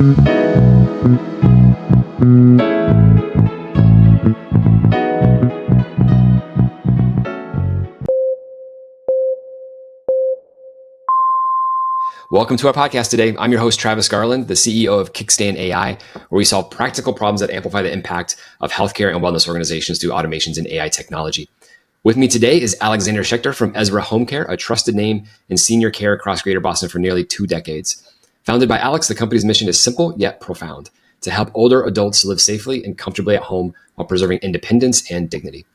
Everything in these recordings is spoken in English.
Welcome to our podcast today. I'm your host, Travis Garland, the CEO of Kickstand AI, where we solve practical problems that amplify the impact of healthcare and wellness organizations through automations and AI technology. With me today is Alex Schechter from Ezra Home Care, a trusted name in senior care across Greater Boston for nearly 2 decades. Founded by Alex, the company's mission is simple yet profound: to help older adults live safely and comfortably at home while preserving independence and dignity.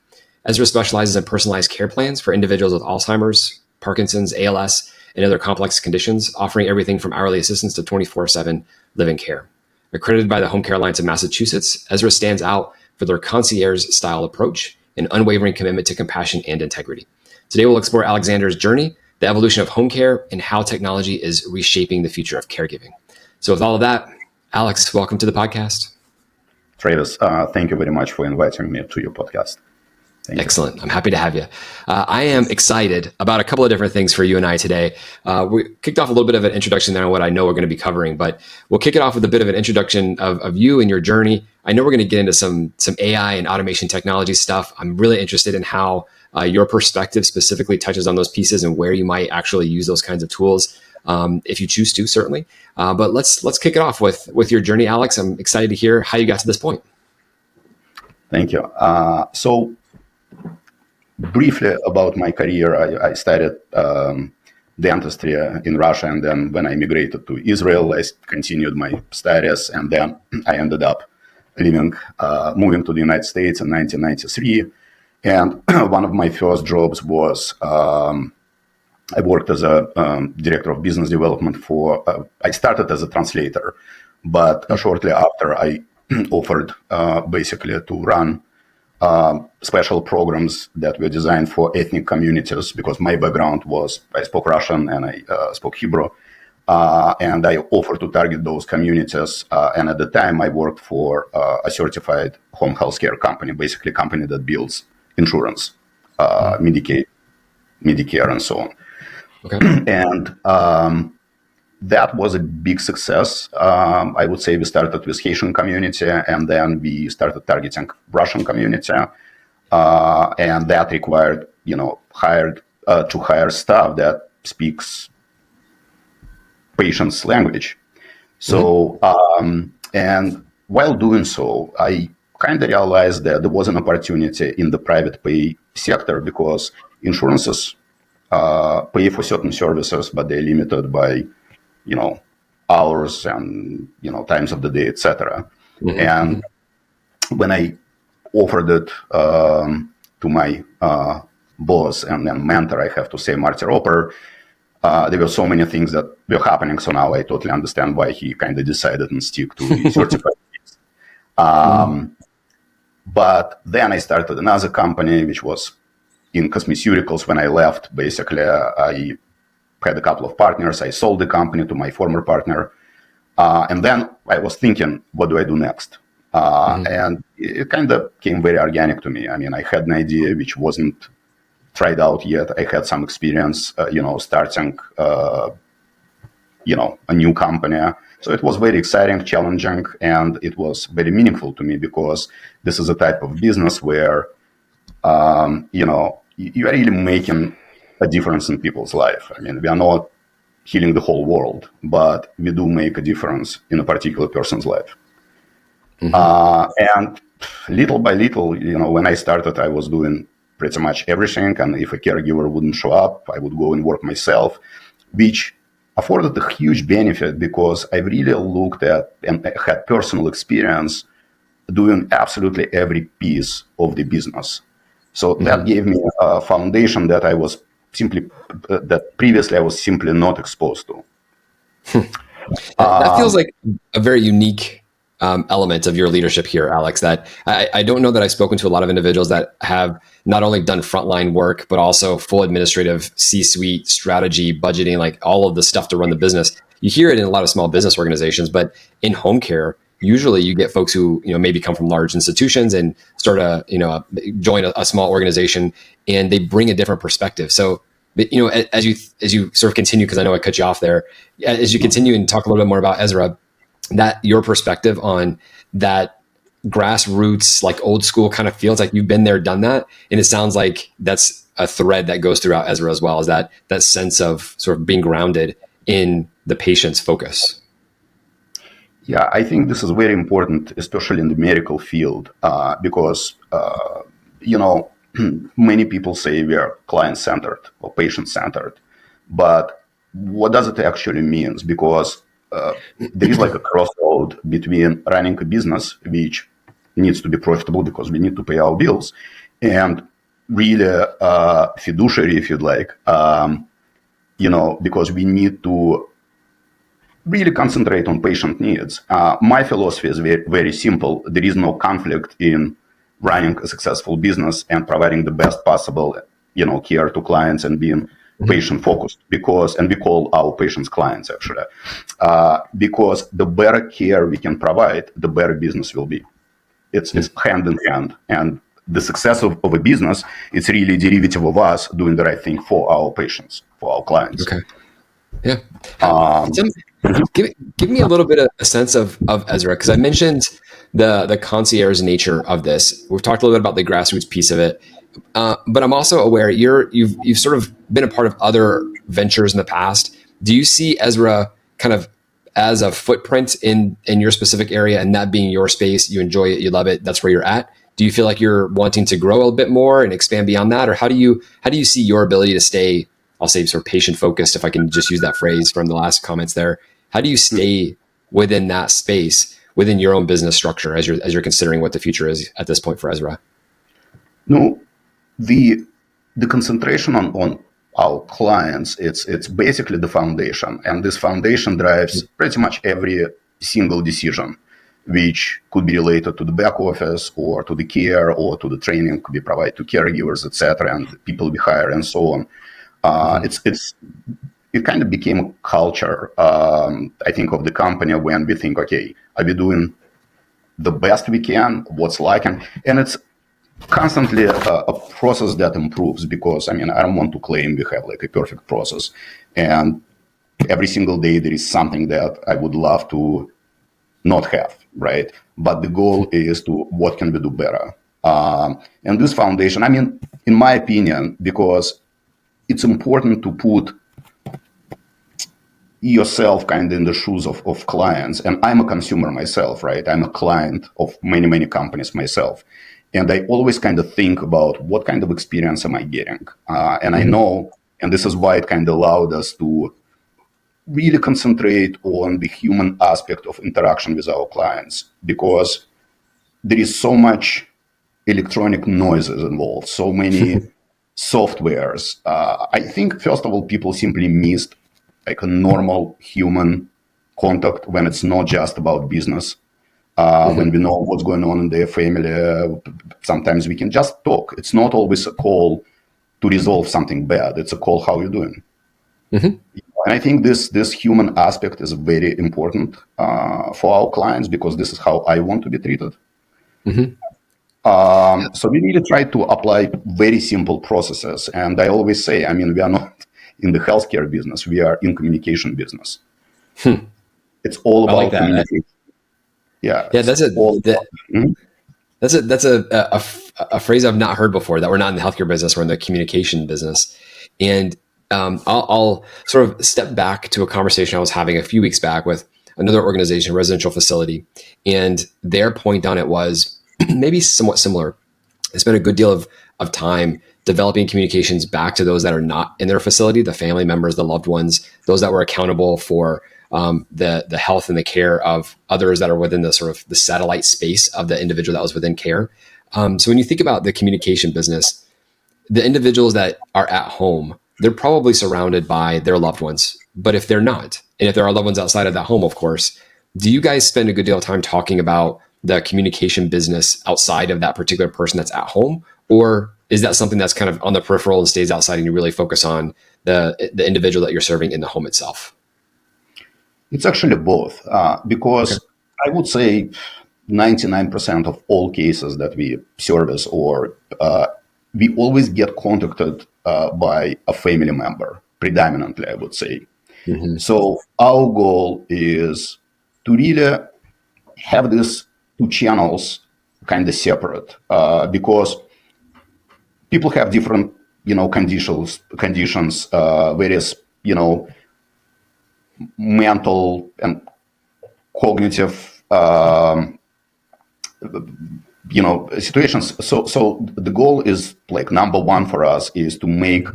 Ezra specializes in personalized care plans for individuals with Alzheimer's, Parkinson's, ALS, and other complex conditions, offering everything from hourly assistance to 24/7 living care. Accredited by the Home Care Alliance of Massachusetts, Ezra stands out for their concierge-style approach and unwavering commitment to compassion and integrity. Today, we'll explore Alexander's journey, the evolution of home care, and how technology is reshaping the future of caregiving. So with all of that, Alex, welcome to the podcast. Travis, thank you very much for inviting me to your podcast. Excellent. I'm happy to have you. I am excited about a couple of different things for you and I today. We kicked off a little bit of an introduction there on what I know we're going to be covering, but we'll kick it off with a bit of an introduction of you and your journey. I know we're going to get into some AI and automation technology stuff. I'm really interested in how your perspective specifically touches on those pieces and where you might actually use those kinds of tools, if you choose to, certainly. But let's kick it off with your journey, Alex. I'm excited to hear how you got to this point. Thank you. So briefly about my career, I studied dentistry in Russia, and then when I migrated to Israel, I continued my studies, and then I ended up moving to the United States in 1993. And one of my first jobs was I worked as a director of business development I started as a translator, but shortly after I offered basically to run special programs that were designed for ethnic communities, because my background was I spoke Russian and I spoke Hebrew, and I offered to target those communities. And at the time, I worked for a certified home healthcare company, basically a company that builds insurance, Medicaid, Medicare, and so on. Okay. And that was a big success. I would say we started with Haitian community, and then we started targeting Russian community, and that required, to hire staff that speaks patient's language. So, and while doing so, I kind of realized that there was an opportunity in the private pay sector, because insurances pay for certain services, but they're limited by hours and, times of the day, etc. Mm-hmm. And when I offered it to my boss and then mentor, I have to say, Marty Roper, there were so many things that were happening. So now I totally understand why he kind of decided and stick to the certified things. But then I started another company, which was in cosmeceuticals. When I left, basically, I had a couple of partners. I sold the company to my former partner. And then I was thinking, what do I do next? And it kind of came very organic to me. I mean, I had an idea which wasn't tried out yet. I had some experience, starting, a new company. So it was very exciting, challenging, and it was very meaningful to me, because this is a type of business where, you are really making a difference in people's life. I mean, we are not healing the whole world, but we do make a difference in a particular person's life. And little by little, when I started, I was doing pretty much everything. And if a caregiver wouldn't show up, I would go and work myself, which afforded a huge benefit, because I really looked at and had personal experience doing absolutely every piece of the business. So that gave me a foundation that previously I was simply not exposed to. That feels like a very unique element of your leadership here, Alex, that I don't know that I've spoken to a lot of individuals that have not only done frontline work, but also full administrative C-suite strategy, budgeting, like all of the stuff to run the business. You hear it in a lot of small business organizations, but in home care, usually you get folks who, maybe come from large institutions and start join a small organization, and they bring a different perspective. So, as you sort of continue, because I know I cut you off there, as you continue and talk a little bit more about Ezra, that your perspective on that grassroots, like old school kind of feels like you've been there, done that. And it sounds like that's a thread that goes throughout Ezra as well, is that sense of sort of being grounded in the patient's focus. Yeah, I think this is very important, especially in the medical field, because, many people say we are client-centered or patient-centered, but what does it actually mean? Because there is like a crossroad between running a business, which needs to be profitable because we need to pay our bills, and really fiduciary, if you'd like, because we need to really concentrate on patient needs. My philosophy is very, very simple. There is no conflict in running a successful business and providing the best possible, care to clients and being patient focused, and we call our patients clients actually, because the better care we can provide, the better business will be. It's hand in hand, and the success of a business, it's really a derivative of us doing the right thing for our patients, for our clients. Okay. Yeah. Give me a little bit of a sense of Ezra, because I mentioned the concierge nature of this. We've talked a little bit about the grassroots piece of it, but I'm also aware you've sort of been a part of other ventures in the past. Do you see Ezra kind of as a footprint in your specific area, and that being your space? You enjoy it, you love it, that's where you're at. Do you feel like you're wanting to grow a bit more and expand beyond that, or how do you see your ability to stay, I'll say, sort of patient focused, if I can just use that phrase from the last comments there? How do you stay within that space, within your own business structure, as you're considering what the future is at this point for Ezra? No, the concentration on our clients, it's basically the foundation, and this foundation drives pretty much every single decision, which could be related to the back office or to the care or to the training we provide to caregivers, etc., and people we hire and so on. It kind of became a culture, I think, of the company, when we think, okay, are we doing the best we can? What's lacking? And it's constantly a process that improves, because, I don't want to claim we have like a perfect process. And every single day there is something that I would love to not have, right? But the goal is to what can we do better? And this foundation, in my opinion, because it's important to put yourself kind of in the shoes of clients. And I'm a consumer myself, right? I'm a client of many, many companies myself. And I always kind of think about what kind of experience am I getting? And I know, and this is why it kind of allowed us to really concentrate on the human aspect of interaction with our clients, because there is so much electronic noises involved, so many softwares. I think, first of all, people simply missed like a normal human contact when it's not just about business. When we know what's going on in their family, sometimes we can just talk. It's not always a call to resolve something bad. It's a call, how you doing? And I think this human aspect is very important for our clients, because this is how I want to be treated. So we really try to apply very simple processes. And I always say, we are not in the healthcare business. We are in communication business. It's all about communication. Yeah. That's a phrase I've not heard before, that we're not in the healthcare business, we're in the communication business. And I'll sort of step back to a conversation I was having a few weeks back with another organization, residential facility, and their point on it was maybe somewhat similar. They spent a good deal of time developing communications back to those that are not in their facility, the family members, the loved ones, those that were accountable for the health and the care of others that are within the sort of the satellite space of the individual that was within care. So when you think about the communication business, the individuals that are at home, they're probably surrounded by their loved ones. But if they're not, and if there are loved ones outside of that home, of course, do you guys spend a good deal of time talking about the communication business outside of that particular person that's at home? Or is that something that's kind of on the peripheral and stays outside, and you really focus on the individual that you're serving in the home itself? It's actually both, because I would say 99% of all cases that we service, or we always get contacted by a family member, predominantly, I would say. So our goal is to really have these two channels kind of separate, because people have different, conditions, various, mental and cognitive, situations. So the goal is, like, number one for us is to make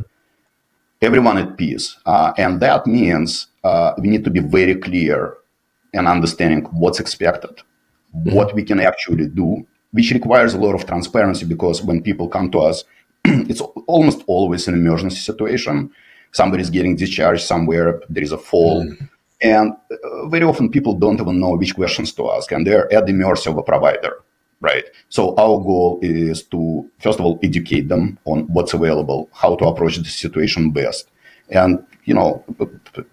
everyone at peace, and that means we need to be very clear and understanding what's expected, what we can actually do, which requires a lot of transparency, because when people come to us, it's almost always an emergency situation. Somebody's getting discharged somewhere, there is a fall. And very often people don't even know which questions to ask, and they're at the mercy of a provider, right? So our goal is to, first of all, educate them on what's available, how to approach the situation best. And,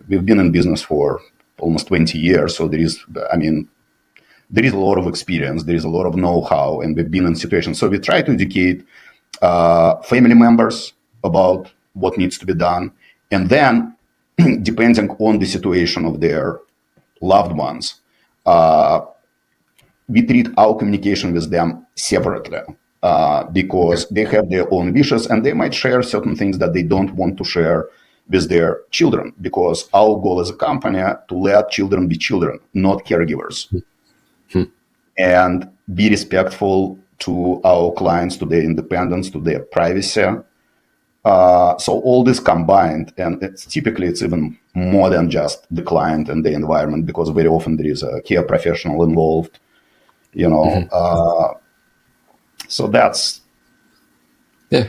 we've been in business for almost 20 years, so there is a lot of experience, there is a lot of know-how, and we've been in situations. So we try to educate family members about what needs to be done. And then, depending on the situation of their loved ones, we treat our communication with them separately, because they have their own wishes, and they might share certain things that they don't want to share with their children, because our goal as a company to let children be children, not caregivers, and be respectful to our clients, to their independence, to their privacy. So all this combined, and it's even more than just the client and the environment, because very often there is a care professional involved, so that's. Yeah.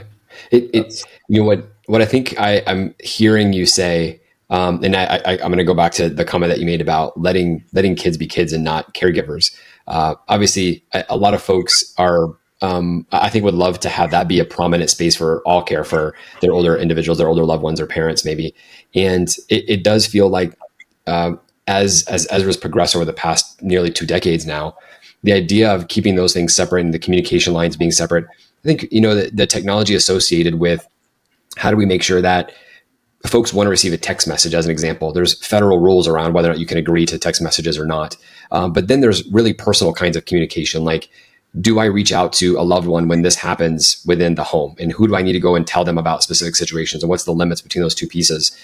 What I think I'm hearing you say, and I'm going to go back to the comment that you made about letting kids be kids and not caregivers. Obviously, a lot of folks are, I think, would love to have that be a prominent space for all care for their older individuals, their older loved ones, or parents, maybe. And it does feel like, as Ezra's progressed over the past nearly 2 decades now, the idea of keeping those things separate and the communication lines being separate, I think, the technology associated with how do we make sure that folks want to receive a text message, as an example. There's federal rules around whether or not you can agree to text messages or not. But then there's really personal kinds of communication, like, do I reach out to a loved one when this happens within the home? And who do I need to go and tell them about specific situations? And what's the limits between those two pieces?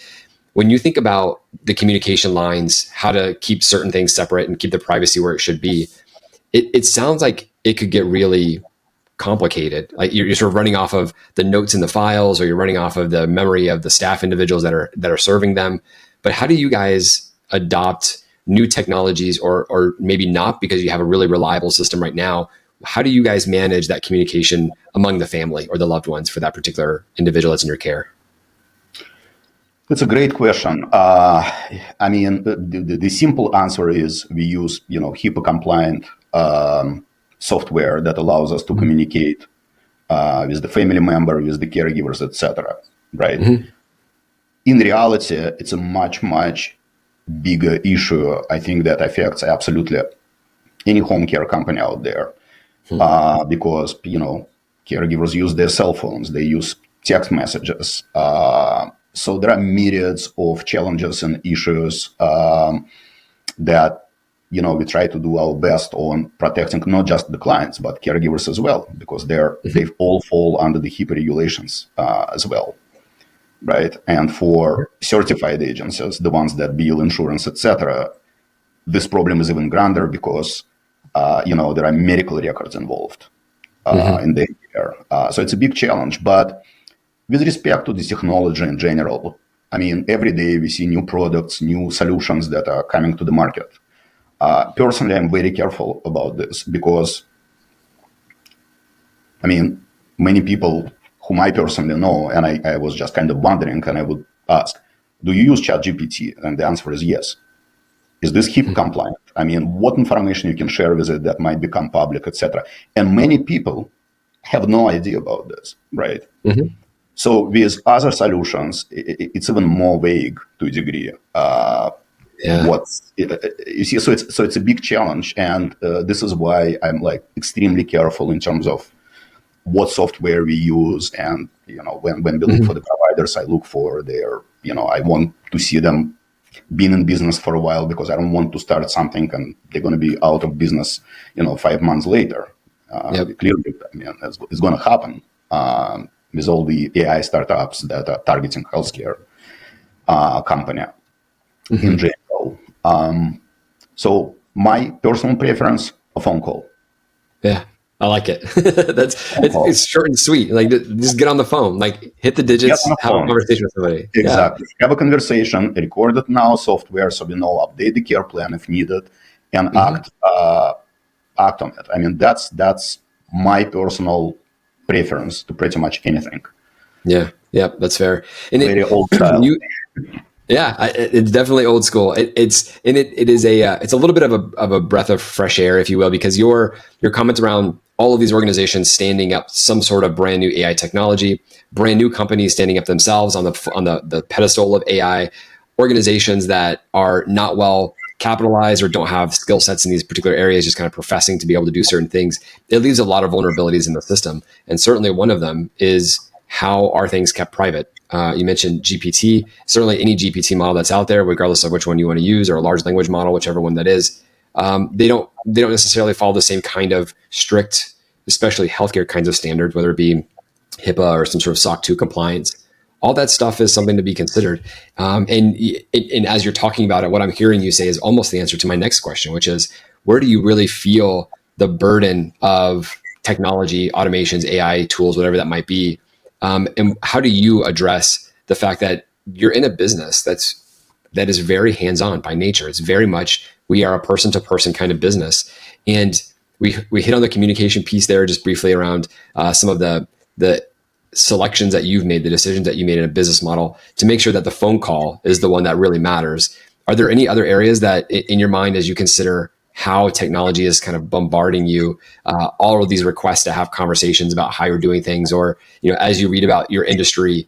When you think about the communication lines, how to keep certain things separate and keep the privacy where it should be, it sounds like it could get really complicated. Like you're sort of running off of the notes in the files, or you're running off of the memory of the staff individuals that are serving them. But how do you guys adopt new technologies, or maybe not, because you have a really reliable system right now? How do you guys manage that communication among the family or the loved ones for that particular individual that's in your care? That's a great question. The simple answer is we use, HIPAA compliant software that allows us to communicate with the family member, with the caregivers, etc. Right? In reality, it's a much, much bigger issue, I think, that affects absolutely any home care company out there, because caregivers use their cell phones, they use text messages. So there are myriads of challenges and issues that we try to do our best on protecting not just the clients but caregivers as well, because they all fall under the HIPAA regulations as well, right? And for certified agencies, the ones that bill insurance, etc., this problem is even grander because there are medical records involved in their care. So it's a big challenge. But with respect to the technology in general, every day we see new products, new solutions that are coming to the market. Personally, I'm very careful about this because, many people whom I personally know, and I was just kind of wondering, and I would ask, do you use ChatGPT? And the answer is yes. Is this HIPAA compliant? What information you can share with it that might become public, etc. And many people have no idea about this, right? So with other solutions, it's even more vague to a degree. You see, so it's a big challenge, and this is why I'm extremely careful in terms of what software we use, and when we look for the providers, I look for their, I want to see them been in business for a while, because I don't want to start something and they're going to be out of business, 5 months later. Yep. Clearly, I mean, it's going to happen with all the AI startups that are targeting healthcare company in general. So my personal preference, a phone call. Yeah, I like it. Phone call. It's short and sweet. Like, just get on the phone, like hit the Get on digits, the have a phone. conversation with somebody. Yeah. Exactly. Have a conversation, record it now software, so we know, update the care plan if needed, and act on it. I mean, that's my personal preference to pretty much anything. Yeah. Yep. That's fair. And Very old style. it's definitely old school. It is it's a little bit of a breath of fresh air, if you will, because your comments around all of these organizations standing up some sort of brand new AI technology, brand new companies standing up themselves on the pedestal of AI, organizations that are not well capitalized or don't have skill sets in these particular areas, just kind of professing to be able to do certain things. It leaves a lot of vulnerabilities in the system, and certainly one of them is how are things kept private. You mentioned GPT. Certainly, any GPT model that's out there, regardless of which one you want to use, or a large language model, whichever one that is, they don't necessarily follow the same kind of strict, especially healthcare kinds of standards, whether it be HIPAA or some sort of SOC 2 compliance. All that stuff is something to be considered. And as you're talking about it, what I'm hearing you say is almost the answer to my next question, which is, where do you really feel the burden of technology, automations, AI tools, whatever that might be? And how do you address the fact that you're in a business that is very hands-on by nature? It's very much, we are a person-to-person kind of business, and we hit on the communication piece there just briefly around some of the selections that you've made, the decisions that you made in a business model to make sure that the phone call is the one that really matters. Are there any other areas that in your mind, as you consider how technology is kind of bombarding you, all of these requests to have conversations about how you're doing things, or as you read about your industry,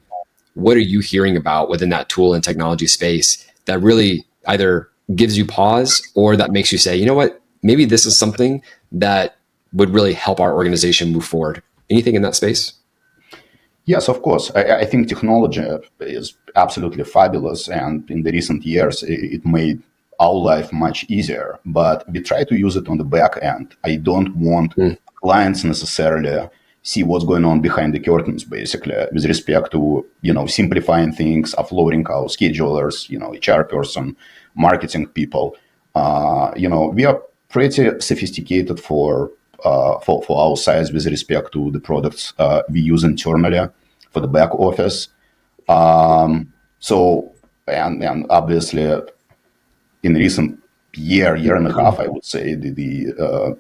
what are you hearing about within that tool and technology space that really either gives you pause or that makes you say, you know what, maybe this is something that would really help our organization move forward? Anything in that space? Yes, of course. I think technology is absolutely fabulous, and in the recent years, it made our life much easier. But we try to use it on the back end. I don't want clients necessarily see what's going on behind the curtains, basically, with respect to simplifying things, offloading our schedulers, HR person, marketing people. We are pretty sophisticated for our size with respect to the products we use internally for the back office. So, and obviously, in recent year and a half, I would say the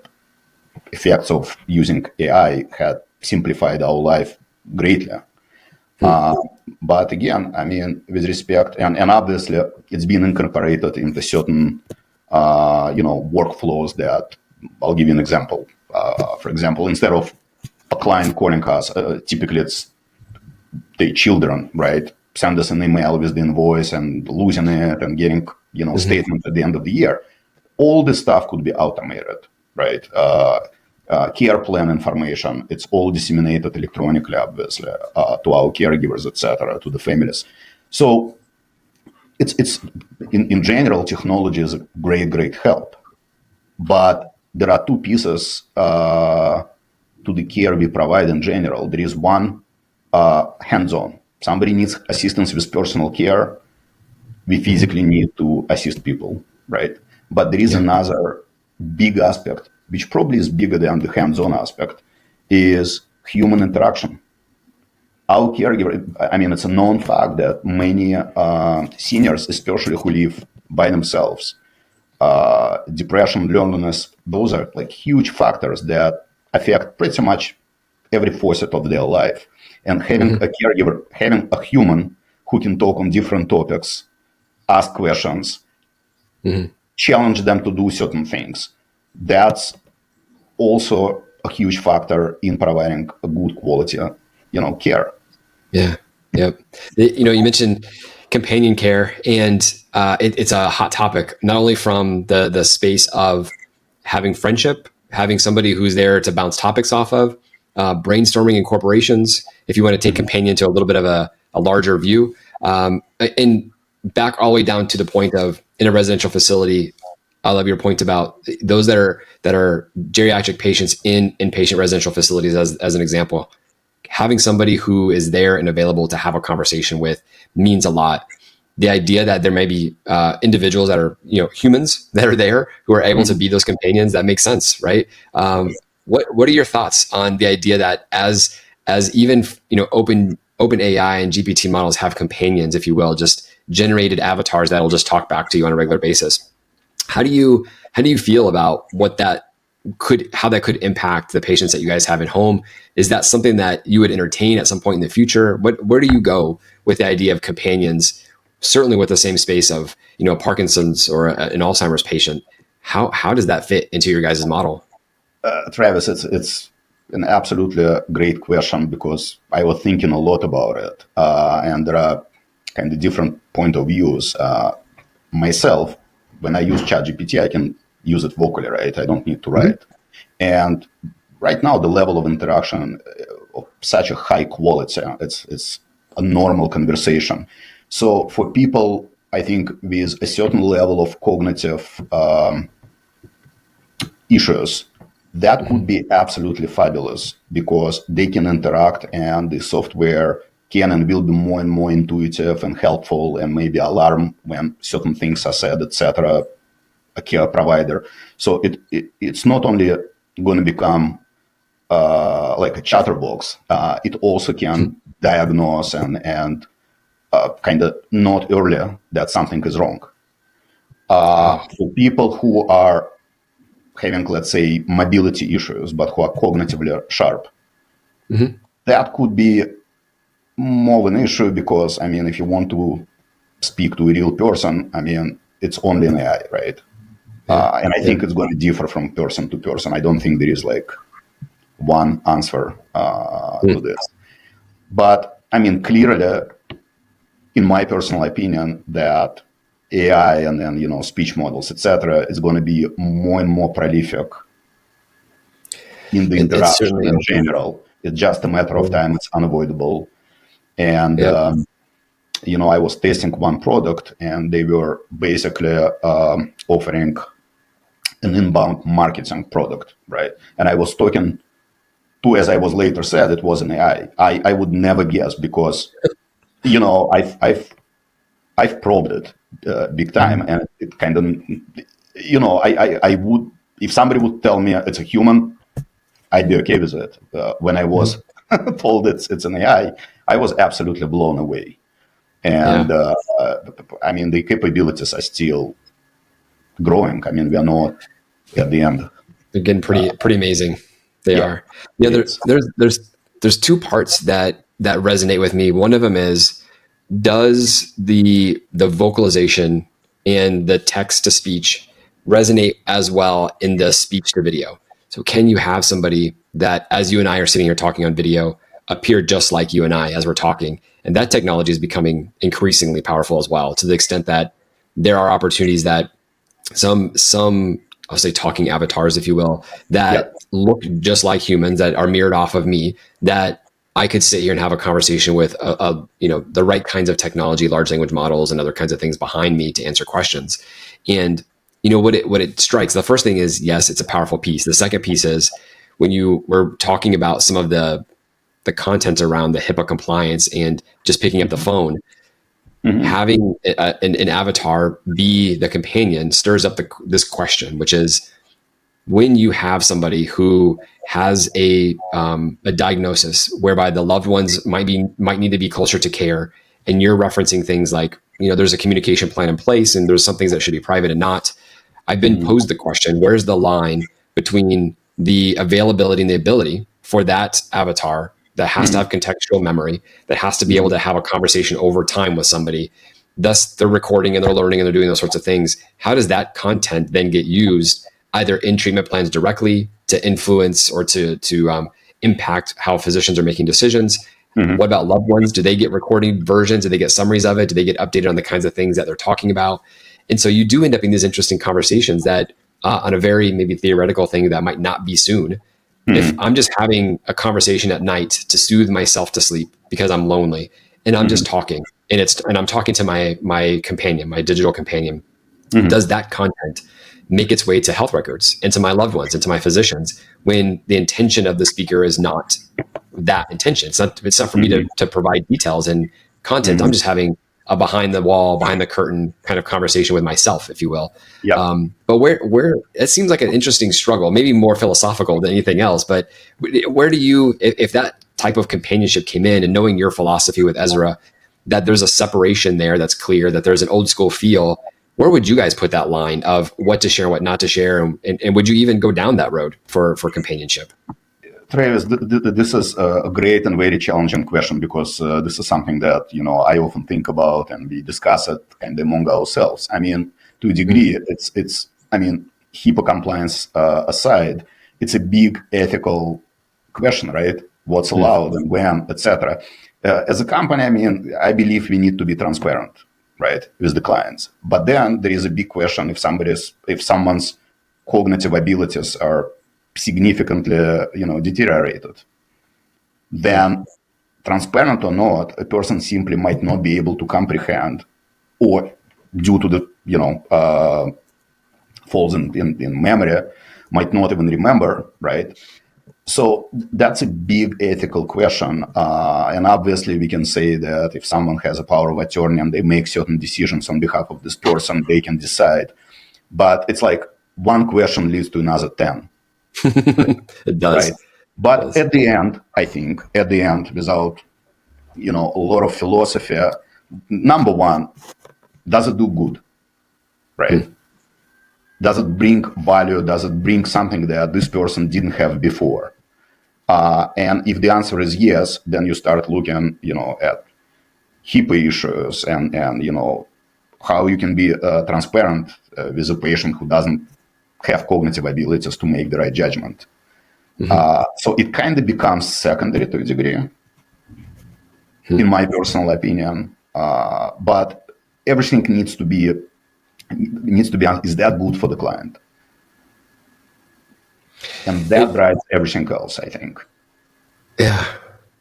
effects of using AI had simplified our life greatly. But again, I mean, with respect, and obviously, it's been incorporated into certain workflows that I'll give you an example. For example, instead of a client calling us, typically it's the children, right? Send us an email with the invoice and losing it and getting, statement at the end of the year. All this stuff could be automated, right? Care plan information, it's all disseminated electronically, obviously, to our caregivers, etc., to the families. So it's in general, technology is a great help. But there are two pieces to the care we provide in general. There is one, hands-on. Somebody needs assistance with personal care. We physically need to assist people, right? But there is another big aspect, which probably is bigger than the hands-on aspect, is human interaction. Our caregiver, I mean, it's a known fact that many seniors, especially who live by themselves, depression, loneliness, those are like huge factors that affect pretty much every facet of their life. And having a caregiver, having a human who can talk on different topics, ask questions, challenge them to do certain things, that's also a huge factor in providing a good quality, care. Yeah. Yep. You mentioned companion care, and it's a hot topic, not only from the space of having friendship, having somebody who's there to bounce topics off of, brainstorming in corporations, if you want to take companion to a little bit of a larger view. And back all the way down to the point of in a residential facility. I love your point about those that are geriatric patients in inpatient residential facilities as an example. Having somebody who is there and available to have a conversation with means a lot. The idea that there may be individuals that are, humans that are there who are able to be those companions, that makes sense, right? What are your thoughts on the idea that as even open AI and GPT models have companions, if you will, just generated avatars that'll just talk back to you on a regular basis? How do you feel about how that could impact the patients that you guys have at home? Is that something that you would entertain at some point in the future? Where do you go with the idea of companions? Certainly with the same space of, Parkinson's or an Alzheimer's patient. How does that fit into your guys' model? Travis, it's an absolutely great question because I was thinking a lot about it. And there are kind of different point of views. Myself, when I use ChatGPT, I can use it vocally, right? I don't need to write. And right now, the level of interaction of such a high quality, it's a normal conversation. So for people, I think with a certain level of cognitive issues, that could be absolutely fabulous because they can interact and the software can and will be more and more intuitive and helpful and maybe alarm when certain things are said, etc. A care provider. So it's not only going to become like a chatterbox, it also can diagnose and kind of note earlier that something is wrong. For people who are having, let's say, mobility issues, but who are cognitively sharp, that could be more of an issue because, if you want to speak to a real person, it's only an AI, right? And I think it's going to differ from person to person. I don't think there is like one answer to this. But clearly, in my personal opinion, that AI and then speech models, etc., is going to be more and more prolific in the interaction in general. It's just a matter of time. It's unavoidable. And I was testing one product, and they were basically offering an inbound marketing product, right? And I was talking to, as I was later said, it was an AI. I would never guess because, I've probed it big time, and it kind of, I would, if somebody would tell me it's a human, I'd be okay with it. When I was told it's an AI, I was absolutely blown away. And the capabilities are still growing. We are not at the end. They're getting pretty amazing. They are. Yeah, there's two parts that resonate with me. One of them is, does the vocalization and the text to speech resonate as well in the speech to video? So can you have somebody that, as you and I are sitting here talking on video, appear just like you and I as we're talking? And that technology is becoming increasingly powerful as well, to the extent that there are opportunities that some I'll say talking avatars, if you will, that look just like humans, that are mirrored off of me, that I could sit here and have a conversation with the right kinds of technology, large language models and other kinds of things behind me to answer questions. And what it strikes, the first thing is, yes, it's a powerful piece. The second piece is when you were talking about some of the content around the HIPAA compliance and just picking up the phone, having an avatar be the companion stirs up this question, which is, when you have somebody who has a diagnosis whereby the loved ones might need to be closer to care, and you're referencing things like, there's a communication plan in place and there's some things that should be private and not. I've been posed the question, where's the line between the availability and the ability for that avatar that has to have contextual memory, that has to be able to have a conversation over time with somebody, thus they're recording and they're learning and they're doing those sorts of things. How does that content then get used either in treatment plans directly to influence or to impact how physicians are making decisions? What about loved ones? Do they get recording versions? Do they get summaries of it? Do they get updated on the kinds of things that they're talking about? And so you do end up in these interesting conversations that on a very maybe theoretical thing that might not be soon. If I'm just having a conversation at night to soothe myself to sleep because I'm lonely and I'm just talking, and I'm talking to my companion, my digital companion, Mhm. does that content make its way to health records and to my loved ones and to my physicians when the intention of the speaker is not that intention? It's not for me Mhm. to provide details and content. I'm Mhm. just having a behind the wall, behind the curtain kind of conversation with myself, if you will. Yep. But where it seems like an interesting struggle, maybe more philosophical than anything else. But where do you, if that type of companionship came in, and knowing your philosophy with Ezra, that there's a separation there that's clear, that there's an old school feel, where would you guys put that line of what to share, what not to share, and would you even go down that road for companionship? Travis, this is a great and very challenging question because this is something that I often think about, and we discuss it kind of among ourselves. I mean, to a degree, it's I mean, HIPAA compliance aside, it's a big ethical question, right? What's allowed and when, etc. As a company, I mean, I believe we need to be transparent, right, with the clients. But then there is a big question: if someone's cognitive abilities are significantly, deteriorated, then transparent or not, a person simply might not be able to comprehend, or due to the, falls in memory, might not even remember, right? So that's a big ethical question. And obviously we can say that if someone has a power of attorney and they make certain decisions on behalf of this person, they can decide. But it's like one question leads to another 10. It does. Right. But at the end, I think, without, a lot of philosophy, number one, does it do good? Right. Does it bring value? Does it bring something that this person didn't have before? And if the answer is yes, then you start looking, at HIPAA issues and how you can be transparent with a patient who doesn't have cognitive abilities to make the right judgment. So it kind of becomes secondary to a degree, in my personal opinion. But everything needs to be is that good for the client, and that drives everything else, I think. Yeah.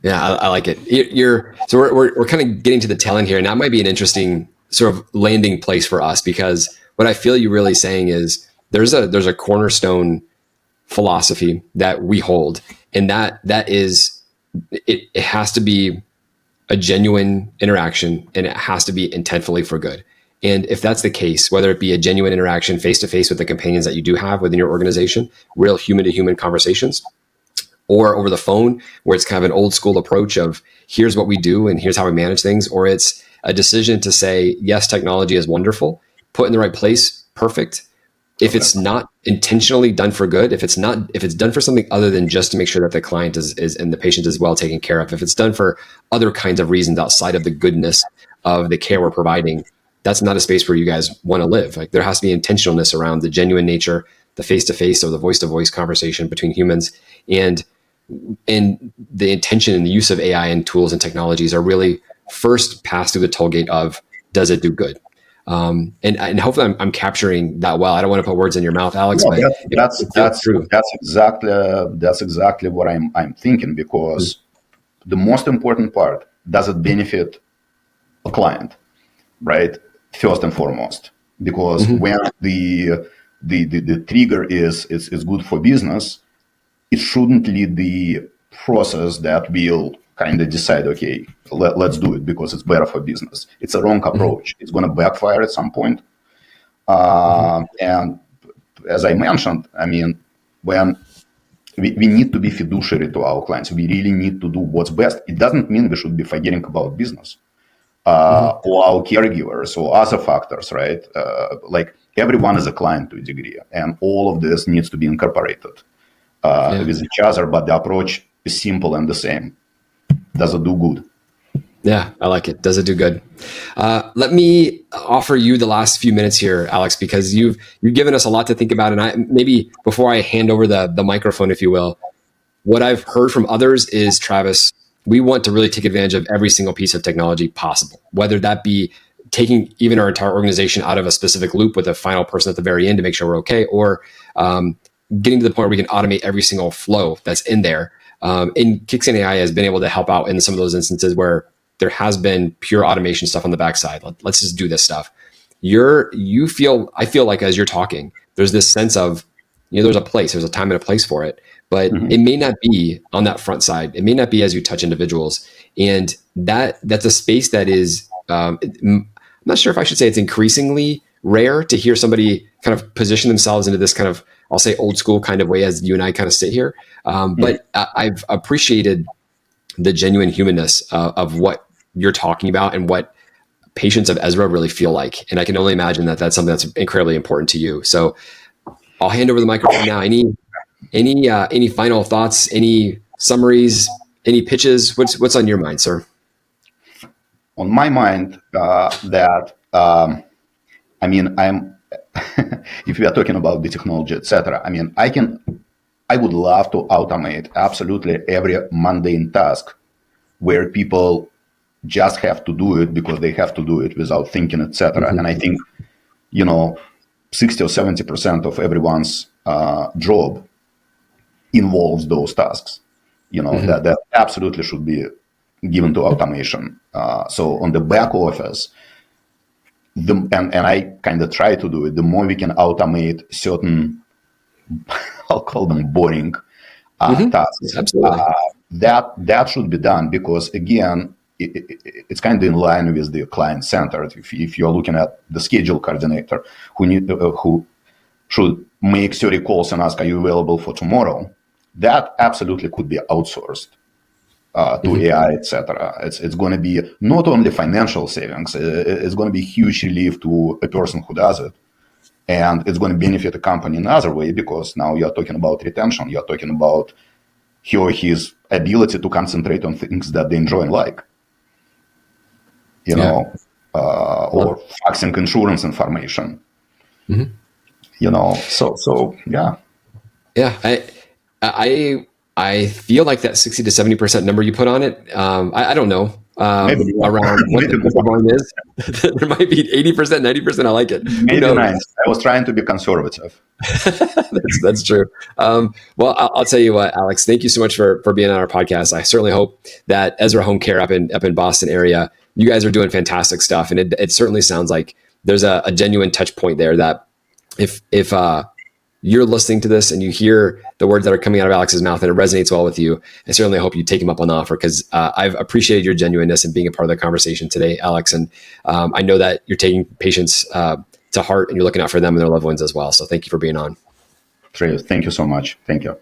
Yeah, I like it. So we're kind of getting to the tail end here, and that might be an interesting sort of landing place for us, because what I feel you really saying is there's a cornerstone philosophy that we hold, and that is it has to be a genuine interaction, and it has to be intentfully for good. And if that's the case, whether it be a genuine interaction face to face with the companions that you do have within your organization, real human to human conversations, or over the phone, where it's kind of an old school approach of here's what we do and here's how we manage things, or it's a decision to say, yes, technology is wonderful, put in the right place, perfect. If it's not intentionally done for good, if it's done for something other than just to make sure that the client is and the patient is well taken care of, if it's done for other kinds of reasons outside of the goodness of the care we're providing, that's not a space where you guys want to live. Like, there has to be intentionalness around the genuine nature, the face-to-face or the voice-to-voice conversation between humans, and the intention and the use of AI and tools and technologies are really first pass through the toll gate of, does it do good? And hopefully I'm capturing that well. I don't want to put words in your mouth, Alex, No, but it's true. that's exactly what I'm thinking, because the most important part, does it benefit a client, right? First and foremost, because when the trigger is good for business, it shouldn't lead the process that will kind of decide, okay, let's do it because it's better for business. It's a wrong approach. It's going to backfire at some point. And as I mentioned, I mean, when we need to be fiduciary to our clients, we really need to do what's best. It doesn't mean we should be forgetting about business or our caregivers or other factors, right? Like, everyone is a client to a degree, and all of this needs to be incorporated with each other, but the approach is simple and the same. Does it do good? Yeah, I like it. Does it do good? Let me offer you the last few minutes here, Alex, because you've given us a lot to think about. And maybe before I hand over the microphone, if you will, what I've heard from others is, Travis, we want to really take advantage of every single piece of technology possible, whether that be taking even our entire organization out of a specific loop with a final person at the very end to make sure we're okay, or getting to the point where we can automate every single flow that's in there. And Kickstand AI has been able to help out in some of those instances where there has been pure automation stuff on the backside. Let's just do this stuff. I feel like as you're talking, there's this sense of, there's a time and a place for it, but Mhm. it may not be on that front side. It may not be as you touch individuals. And that's a space that is, I'm not sure if I should say it's increasingly rare to hear somebody kind of position themselves into this kind of, I'll say old school kind of way as you and I kind of sit here. But I've appreciated the genuine humanness of what you're talking about and what patients of Ezra really feel like. And I can only imagine that that's something that's incredibly important to you. So I'll hand over the microphone now. Any final thoughts, any summaries, any pitches? What's on your mind, sir? On my mind, I'm if we are talking about the technology, etc. I would love to automate absolutely every mundane task where people just have to do it because they have to do it without thinking, etc. Mm-hmm. And I think 60 or 70% of everyone's job involves those tasks. Mm-hmm. That absolutely should be given to automation. So on the back office, and I kind of try to do it, the more we can automate certain, I'll call them boring tasks. Absolutely. That should be done because, again, it's kind of in line with the client center. If you're looking at the schedule coordinator who should make 30 calls and ask, are you available for tomorrow? That absolutely could be outsourced to AI, etc. It's going to be not only financial savings, it's going to be huge relief to a person who does it. And it's going to benefit the company in another way because now you're talking about retention. You're talking about he or his ability to concentrate on things that they enjoy and like. Or faxing insurance information. So yeah. Yeah, I feel like that 60 to 70% number you put on it. I don't know around what the volume is. There might be 80%, 90%. I like it. Maybe 90. I was trying to be conservative. That's true. Well, I'll tell you what, Alex. Thank you so much for being on our podcast. I certainly hope that Ezra Home Care up in Boston area, you guys are doing fantastic stuff, and it certainly sounds like there's a genuine touch point there. That if you're listening to this and you hear the words that are coming out of Alex's mouth and it resonates well with you, I certainly hope you take him up on the offer because I've appreciated your genuineness and being a part of the conversation today, Alex. And I know that you're taking patients to heart and you're looking out for them and their loved ones as well. So thank you for being on. Travis, thank you so much. Thank you.